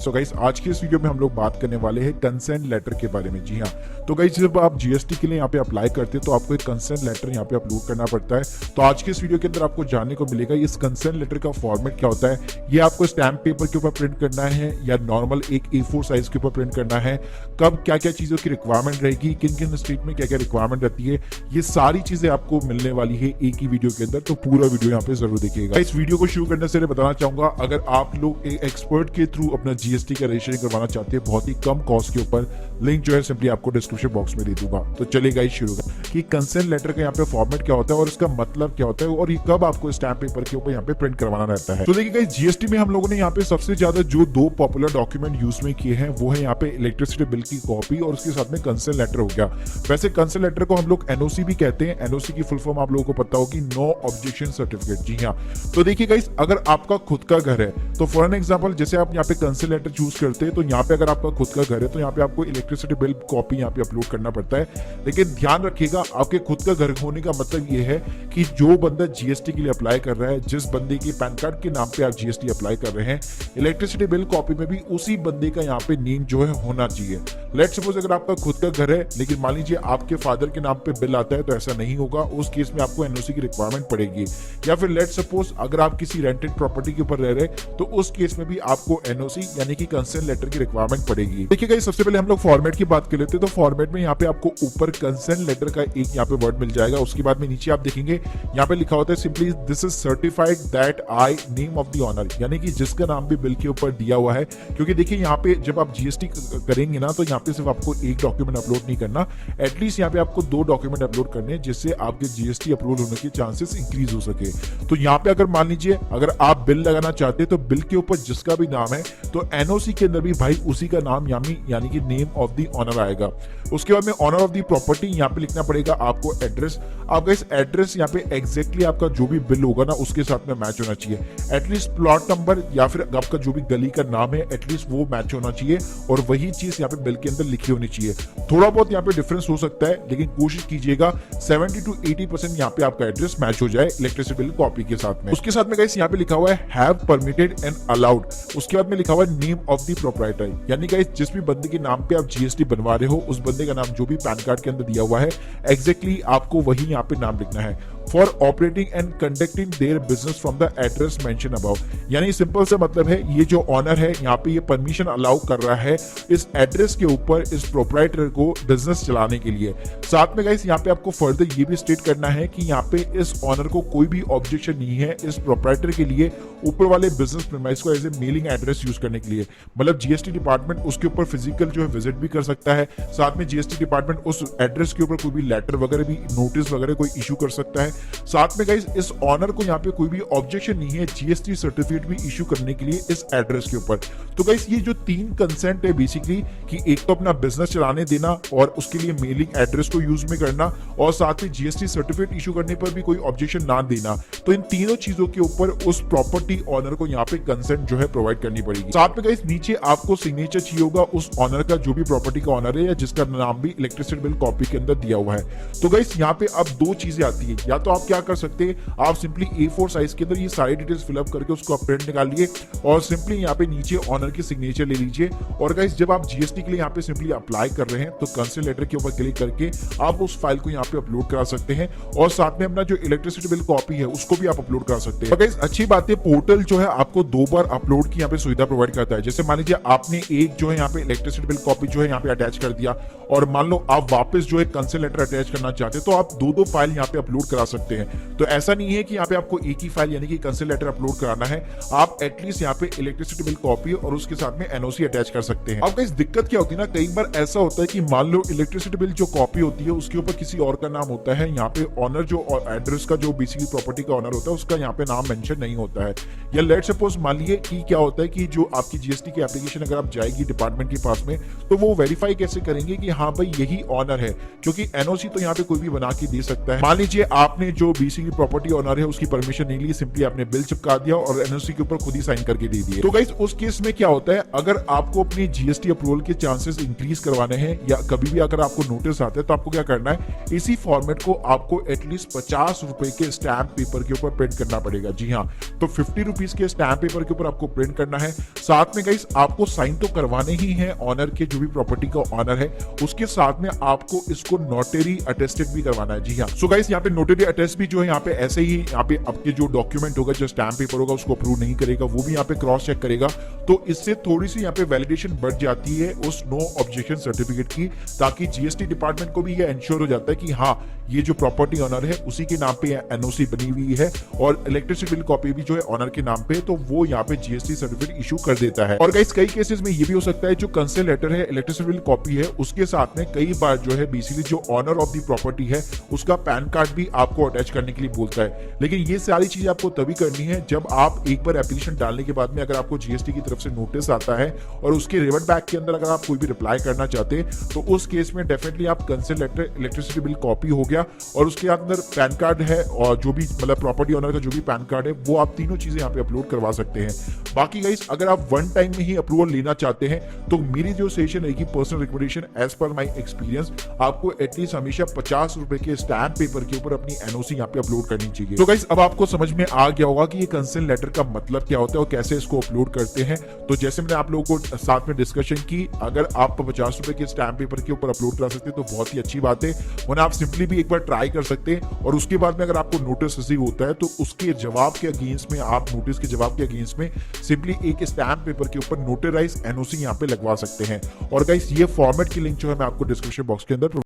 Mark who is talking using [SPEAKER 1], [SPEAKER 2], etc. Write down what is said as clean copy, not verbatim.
[SPEAKER 1] So guys आज की इस वीडियो में हम लोग बात करने वाले हैं कंसेंट लेटर के बारे में। जी हाँ, तो गाइस जब आप जीएसटी के लिए यहाँ पे अप्लाई करते हैं तो आपको एक कंसेंट लेटर यहाँ पे अपलोड करना पड़ता है। तो आज की इस वीडियो के अंदर आपको जानने को मिलेगा इस कंसेंट लेटर का फॉर्मेट क्या होता है, ये आपको स्टैम्प पेपर के ऊपर प्रिंट करना है या नॉर्मल एक A4 साइज के ऊपर प्रिंट करना है, कब क्या क्या चीज़ों की रिक्वायरमेंट रहेगी, किन किन स्टेट में क्या क्या रिक्वायरमेंट रहती है, ये सारी चीज़ें आपको मिलने वाली है एक ही वीडियो के अंदर। तो पूरा वीडियो यहाँ पे जरूर देखिएगा। इस वीडियो को शुरू करने से बताना चाहूंगा, अगर आप लोग एक एक्सपर्ट के थ्रू अपना जीएसटी का रजिस्ट्रेशन करवाना चाहते हैं बहुत ही कम कॉस्ट के ऊपर, लिंक जो है सिंपली आपको डिस्क्रिप्शन बॉक्स में दे दूंगा। तो चलिए गाइस शुरू करें कि कंसेंट लेटर का यहाँ पे फॉर्मेट क्या होता है और इसका मतलब क्या होता है और ये कब आपको स्टैम्प पेपर के ऊपर यहाँ पे प्रिंट करवाना रहता है। तो देखिए गाइस जीएसटी में हम लोगों ने यहाँ पे सबसे ज्यादा जो दो पॉपुलर डॉक्यूमेंट यूज में किए हैं वो है यहाँ पे इलेक्ट्रिसिटी बिल की कॉपी और उसके साथ में कंसेंट लेटर हो गया। वैसे कंसेंट लेटर को हम लोग एनओसी भी कहते हैं। एनओसी की फुल फॉर्म आप लोगों को पता होगी, नो ऑब्जेक्शन सर्टिफिकेट। जी हाँ, तो देखिए गाइस अगर आपका खुद का घर है तो फॉर एन एग्जांपल जैसे आप यहाँ पे कंसेंट लेटर चूज करते हैं तो यहाँ पे अगर आपका खुद का घर है तो यहाँ पे आपको इलेक्ट्रिसिटी बिल कॉपी यहाँ पे अपलोड करना पड़ता है। लेकिन ध्यान रखिएगा आपके खुद का घर होने का मतलब ये है कि जो बंदा जीएसटी के लिए अप्लाई कर रहा है, जिस बंदे के पैन कार्ड के नाम पे आप जीएसटी अप्लाई कर रहे हैं, इलेक्ट्रिसिटी बिल कॉपी में भी उसी बंदे का यहाँ पे नेम जो है होना चाहिए। लेट सपोज अगर आपका खुद का घर है लेकिन मान लीजिए आपके फादर के नाम पे बिल आता है तो ऐसा नहीं होगा, उस केस में आपको एनओसी की रिक्वायरमेंट पड़ेगी। या फिर लेट सपोज अगर आप किसी रेंटेड प्रॉपर्टी के ऊपर रह रहे तो उस केस में भी आपको एनओसी यानी कि कंसेंट लेटर की रिक्वायरमेंट पड़ेगी। देखिए गाइस सबसे पहले हम लोग फॉर्मेट की बात कर लेते हैं। तो फॉर्मेट में यहाँ पे आपको ऊपर कंसेंट लेटर का एक यहाँ पे वर्ड मिल जाएगा, उसके बाद में नीचे आप देखेंगे यहाँ पे लिखा होता है simply this is certified that I name of the owner, यानी कि जिसका नाम भी बिल के ऊपर दिया हुआ है। क्योंकि देखिए यहाँ पे जब आप जीएसटी करेंगे ना तो यहाँ पे सिर्फ आपको एक डॉक्यूमेंट अपलोड नहीं करना, एटलीस्ट यहाँ पे आपको 2 डॉक्यूमेंट अपलोड करने हैं जिससे आपके जीएसटी अप्रूवल होने के चांसेस इंक्रीज हो सके। तो यहाँ पे अगर मान लीजिए अगर आप बिल लगाना चाहते हैं तो बिल के ऊपर जिसका भी नाम है तो एनओसी के अंदर भी भाई उसी का नाम यानी कि नेम ऑफ द ऑनर आएगा। उसके बाद में ऑनर ऑफ द प्रॉपर्टी यहाँ पे लिखना पड़ेगा आपको एड्रेस। आपका इस एड्रेस यहाँ पे एग्जैक्टली आपका जो भी बिल होगा ना उसके साथ में मैच होना चाहिए। एटलीस्ट प्लॉट नंबर या फिर आपका जो भी गली का नाम है एटलीस्ट वो मैच होना चाहिए और वही चीज यहाँ पे बिल के अंदर लिखी होनी चाहिए। थोड़ा बहुत यहाँ पे डिफरेंस हो सकता है लेकिन कोशिश कीजिएगा 70 to 80% यहाँ पे आपका एड्रेस मैच हो जाए इलेक्ट्रिसिटी बिल कॉपी के साथ में। उसके साथ में गाइस यहाँ पे लिखा हुआ है हैव परमिटेड एंड अलाउड। उसके बाद में लिखा हुआ है नेम ऑफ द प्रोप्राइटर, यानी गाइस जिस भी बंदे के नाम पे आप जीएसटी बनवा रहे हो उस बंदे का नाम जो भी पैन कार्ड के अंदर दिया हुआ है एग्जैक्टली आपको वही यहाँ पे नाम लिखना है। For operating and conducting their business from the address mention above, यानी सिंपल से मतलब है ये जो ऑनर है यहाँ पे ये परमिशन अलाउ कर रहा है इस एड्रेस के ऊपर इस प्रोप्राइटर को बिजनेस चलाने के लिए। साथ में गाइस यहाँ पे आपको फर्दर ये भी स्टेट करना है कि यहाँ पे इस ऑनर को कोई भी ऑब्जेक्शन नहीं है इस प्रोप्राइटर के लिए ऊपर वाले बिजनेस प्रीमाइस को as a mailing address use करने के लिए। मतलब जीएसटी डिपार्टमेंट उसके ऊपर फिजिकल जो है विजिट भी कर सकता है, साथ में जीएसटी डिपार्टमेंट उस एड्रेस के ऊपर कोई भी लेटर वगैरह भी नोटिस वगैरह कोई इशू कर सकता है। साथ में गाइस इस ऑनर को यहाँ पे कोई भी ऑब्जेक्शन नहीं है जीएसटी सर्टिफिकेट भी इशू करने के लिए इस एड्रेस के ऊपर। तो गाइस ये जो 3 कंसेंट है बेसिकली कि एक तो अपना बिजनेस चलाने देना और उसके लिए मेलिंग एड्रेस को यूज में करना और साथ में जीएसटी सर्टिफिकेट इशू करने पर भी कोई ऑब्जेक्शन ना देना, तो इन तीनों चीजों के ऊपर उस प्रॉपर्टी ऑनर को यहाँ पे कंसेंट जो है प्रोवाइड करनी पड़ेगी। साथ में गाइस नीचे आपको सिग्नेचर चाहिए होगा उस ऑनर का जो भी प्रॉपर्टी का ऑनर है या जिसका नाम भी इलेक्ट्रिसिटी बिल कॉपी के अंदर दिया हुआ है। तो गाइस यहाँ पे अब 2 चीजें आती है, या तो आप क्या कर सकते हैं आप सिंपली A4 साइज के अंदर ये सारी डिटेल्स फिलअप करके उसको आप प्रिंट निकालिए और सिंपली यहाँ पे नीचे ऑनर की सिग्नेचर ले लीजिए। और गाइस जब आप जीएसटी के लिए यहाँ पे सिंपली अप्लाई कर रहे हैं तो कंसेंट लेटर के ऊपर क्लिक करके आप उस फाइल को यहाँ पे अपलोड करा सकते हैं और साथ में अपना जो इलेक्ट्रिसिटी बिल कॉपी है उसको भी आप अपलोड करा सकते हैं। गाइस अच्छी बात है पोर्टल जो है आपको 2 बार अपलोड की यहाँ पे सुविधा प्रोवाइड करता है। जैसे मान लीजिए आपने एक जो है यहाँ पे इलेक्ट्रिसिटी बिल कॉपी जो है यहाँ पे अटैच कर दिया और मान लो आप वापस जो है कंसेंट लेटर अटैच करना चाहते हैं तो आप 2 फाइल यहाँ पे अपलोड करा सकते हैं। तो ऐसा नहीं है कि यहाँ पे आपको एक ही फाइल यानी कि कंसेंट लेटर अपलोड कराना है, आप एटलीस्ट यहाँ पे इलेक्ट्रिसिटी बिल कॉपी और उसके साथ में एनओसी अटैच कर सकते हैं। अब गाइस दिक्कत क्या होती है ना, कई बार ऐसा होता है कि मान लो इलेक्ट्रिसिटी बिल जो कॉपी होती है उसके ऊपर किसी और का नाम होता है, यहाँ पे ऑनर जो एड्रेस का जो बेसिकली प्रॉपर्टी का ऑनर होता है उसका यहाँ पे नाम मेंशन नहीं होता है। या लेट सपोज मान लीजिए कि क्या होता है कि जो आपकी जीएसटी की एप्लीकेशन अगर आप जाएगी डिपार्टमेंट के पास में तो वो वेरीफाई कैसे करेंगे कि हाँ भाई यही ऑनर है, क्योंकि एनओसी तो यहाँ पे कोई भी बना के दे सकता है। मान लीजिए आपने आपने जो बेसिकली प्रॉपर्टी ओनर है उसकी परमिशन नहीं ली, सिंपली आपने बिल चिपका दिया और एनओसी के ऊपर खुद ही साइन करके दे दिए। तो गाइस उस केस में क्या होता है, अगर आपको अपनी जीएसटी अप्रूवल के चांसेस इंक्रीज करवाने हैं या कभी भी अगर आपको नोटिस आते हैं तो आपको क्या करना है, इसी फॉर्मेट को आपको एटलीस्ट 50 रुपए के स्टैंप पेपर के ऊपर प्रिंट करना पड़ेगा। जी हाँ, तो 50 रुपीज के स्टैंप पेपर के ऊपर आपको प्रिंट करना है। साथ में गाइस आपको साइन तो करवाने ही है ऑनर के, जो भी प्रॉपर्टी का ऑनर है उसके साथ में आपको इसको नोटरी अटेस्टेड भी करवाना है। जी हाँ, सो गाइस यहाँ पे नोटरी अटेस्ट भी जो है यहाँ पे ऐसे ही यहाँ पे आपके जो डॉक्यूमेंट होगा, जो स्टैंप पेपर होगा उसको अप्रूव नहीं करेगा, वो भी यहाँ पे क्रॉस चेक करेगा। तो इससे थोड़ी सी यहाँ पे वैलिडेशन बढ़ जाती है उस नो ऑब्जेक्शन सर्टिफिकेट की, ताकि जीएसटी डिपार्टमेंट को भी ये इंश्योर हो जाता है कि हाँ ये जो प्रॉपर्टी ऑनर है उसी के नाम पे एनओसी बनी हुई है और इलेक्ट्रिसिटी बिल कॉपी भी जो है ऑनर के नाम पे, तो वो यहाँ पे जीएसटी सर्टिफिकेट इशू कर देता है। और गाइस कई केसेस में ये भी हो सकता है जो कंसेंट लेटर है, इलेक्ट्रिसिटी बिल कॉपी है, उसके साथ में कई बार जो है बेसिकली जो ऑनर ऑफ द प्रॉपर्टी है उसका पैन कार्ड भी आपको अटैच करने के लिए बोलता है। लेकिन ये सारी चीजें आपको तभी करनी है जब आप एक बार एप्लीकेशन डालने के बाद में अगर आपको जीएसटी की तरफ से नोटिस आता है और उसके रिवर्ट बैक के अंदर अगर आप कोई भी रिप्लाई करना चाहते हैं तो उस केस में डेफिनेटली आप consent letter, electricity bill copy हो गया और उसके अंदर पैन कार्ड है और जो भी मतलब प्रॉपर्टी ओनर का जो भी पैन कार्ड है वो आप तीनों चीजें यहाँ पे अपलोड करवा सकते हैं। बाकी गाइस अगर आप वन टाइम में ही अप्रूवल लेना चाहते हैं तो मेरी जो सेशन रहेगी personal recommendation as per my experience, आपको एटलीस्ट हमेशा 50 रुपए के स्टैंप पेपर के ऊपर अपनी एनओसी यहाँ पे अपलोड करनी चाहिए। तो गाइस अब आपको समझ में आ गया होगा कि ये कंसेंट लेटर का मतलब क्या होता है और कैसे इसको अपलोड करते हैं। तो जैसे मैंने आप लोगों को साथ में डिस्कशन की, अगर आप 50 रुपए के स्टैंप पेपर के ऊपर अपलोड करा सकते हैं तो बहुत ही अच्छी बात है, वरना आप सिंपली भी एक बार ट्राई कर सकते हैं और उसके बाद में अगर आपको नोटिस रिसीव होता है तो उसके जवाब के अगेंस्ट में आप नोटिस के जवाब के अगेंस्ट में सिंपली एक स्टैंप पेपर के ऊपर नोटराइज एनओसी यहाँ पे लगवा सकते हैं। और गाइस ये फॉर्मेट की लिंक जो है मैं आपको डिस्क्रिप्शन बॉक्स के अंदर